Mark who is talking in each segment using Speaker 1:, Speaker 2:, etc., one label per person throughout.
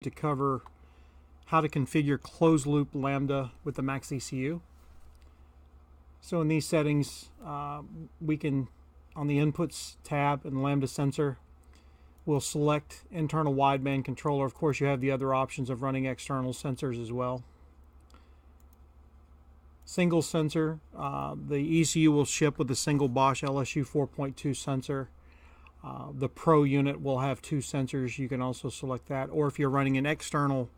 Speaker 1: to cover how to configure closed loop lambda with the MaxxECU. So in these settings, we can, on the inputs tab in lambda sensor, we'll select internal wideband controller. Of course, you have the other options of running external sensors as well. Single sensor, the ECU will ship with a single Bosch LSU 4.2 sensor. The Pro unit will have 2 sensors. You can also select that. Or if you're running an external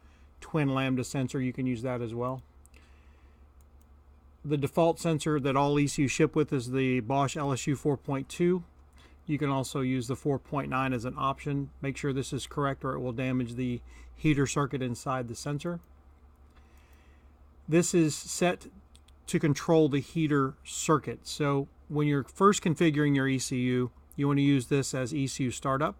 Speaker 1: twin lambda sensor, you can use that as well. The default sensor that all ECU ship with is the Bosch LSU 4.2. You can also use the 4.9 as an option. Make sure this is correct or it will damage the heater circuit inside the sensor. This is set to control the heater circuit. So when you're first configuring your ECU, you want to use this as ECU startup.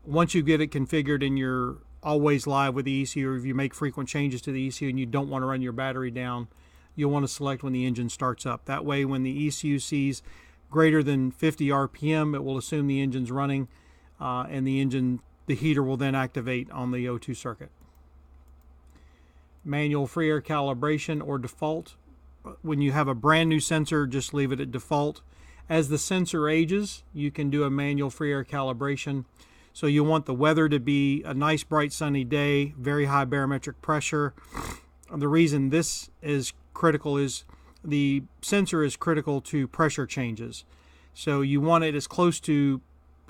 Speaker 1: Once you get it configured and you're always live with the ECU, or if you make frequent changes to the ECU and you don't want to run your battery down, you'll want to select when the engine starts up. That way, when the ECU sees greater than 50 RPM, it will assume the engine's running, and the heater will then activate on the O2 circuit. Manual free air calibration or default. When you have a brand new sensor, just leave it at default. As the sensor ages, you can do a manual free air calibration. So you want the weather to be a nice bright sunny day, very high barometric pressure. The reason this is critical is the sensor is critical to pressure changes. So you want it as close to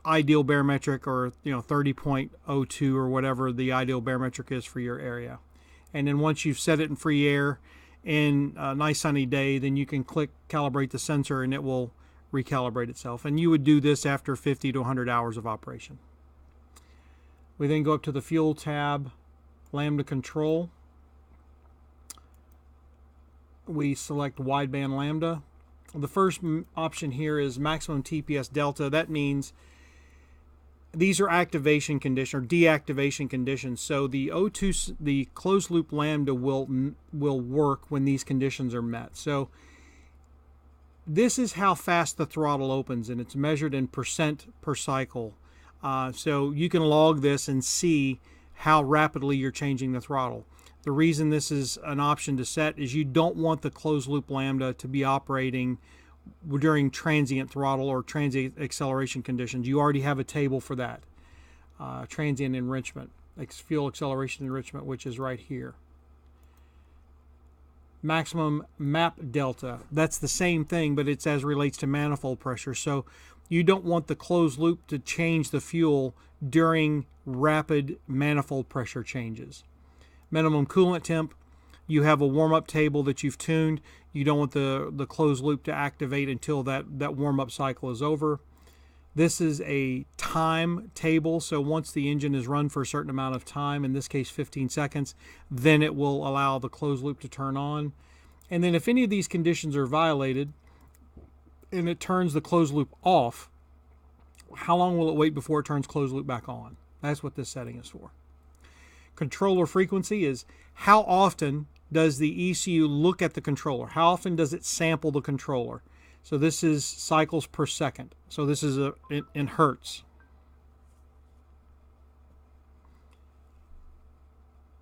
Speaker 1: ideal barometric, or 30.02 or whatever the ideal barometric is for your area. And then once you've set it in free air in a nice sunny day, then you can click calibrate the sensor and it will recalibrate itself. And you would do this after 50 to 100 hours of operation. We then go up to the fuel tab, lambda control. We select wideband lambda. The first option here is maximum TPS delta. That means these are activation condition or deactivation conditions. So the O2, the closed loop lambda will work when these conditions are met. So this is how fast the throttle opens, and it's measured in percent per cycle. So you can log this and see how rapidly you're changing the throttle. The reason this is an option to set is you don't want the closed loop lambda to be operating during transient throttle or transient acceleration conditions. You already have a table for that. Transient enrichment, fuel acceleration enrichment, which is right here. Maximum map delta, that's the same thing, but it's as relates to manifold pressure. So you don't want the closed loop to change the fuel during rapid manifold pressure changes. Minimum coolant temp, you have a warm-up table that you've tuned. You don't want the closed loop to activate until that warm-up cycle is over. This is a time table, so once the engine is run for a certain amount of time, in this case 15 seconds, then it will allow the closed loop to turn on. And then if any of these conditions are violated and it turns the closed loop off, how long will it wait before it turns closed loop back on? That's what this setting is for. Controller frequency is how often does the ECU look at the controller? How often does it sample the controller? So this is cycles per second. So this is in hertz.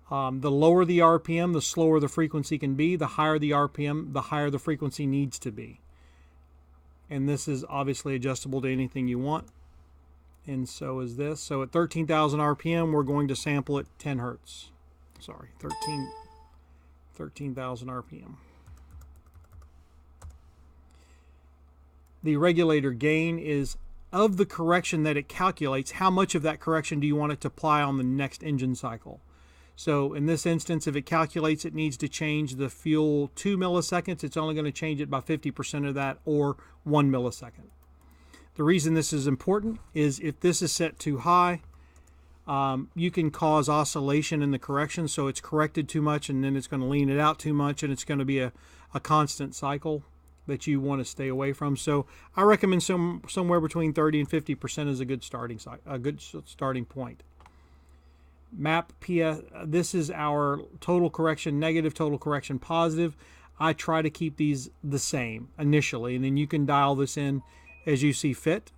Speaker 1: The lower the RPM, the slower the frequency can be. The higher the RPM, the higher the frequency needs to be. And this is obviously adjustable to anything you want. And so is this. So at 13,000 RPM, we're going to sample at 10 hertz. Sorry, 13,000 RPM. The regulator gain is of the correction that it calculates. How much of that correction do you want it to apply on the next engine cycle? So in this instance, if it calculates it needs to change the fuel 2 milliseconds, it's only going to change it by 50% of that, or 1 millisecond. The reason this is important is if this is set too high, you can cause oscillation in the correction. So it's corrected too much and then it's going to lean it out too much, and it's going to be a constant cycle that you want to stay away from. So I recommend somewhere between 30 and 50% is a good starting point. Map PS, this is our total correction negative, total correction positive. I try to keep these the same initially, and then you can dial this in as you see fit.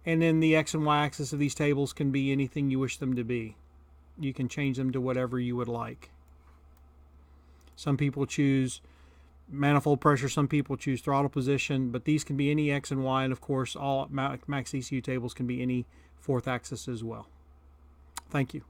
Speaker 1: And then the X and Y axis of these tables can be anything you wish them to be. you can change them to whatever you would like. Some people choose manifold pressure, some people choose throttle position, but these can be any X and Y, and of course all MaxxECU tables can be any fourth axis as well. Thank you.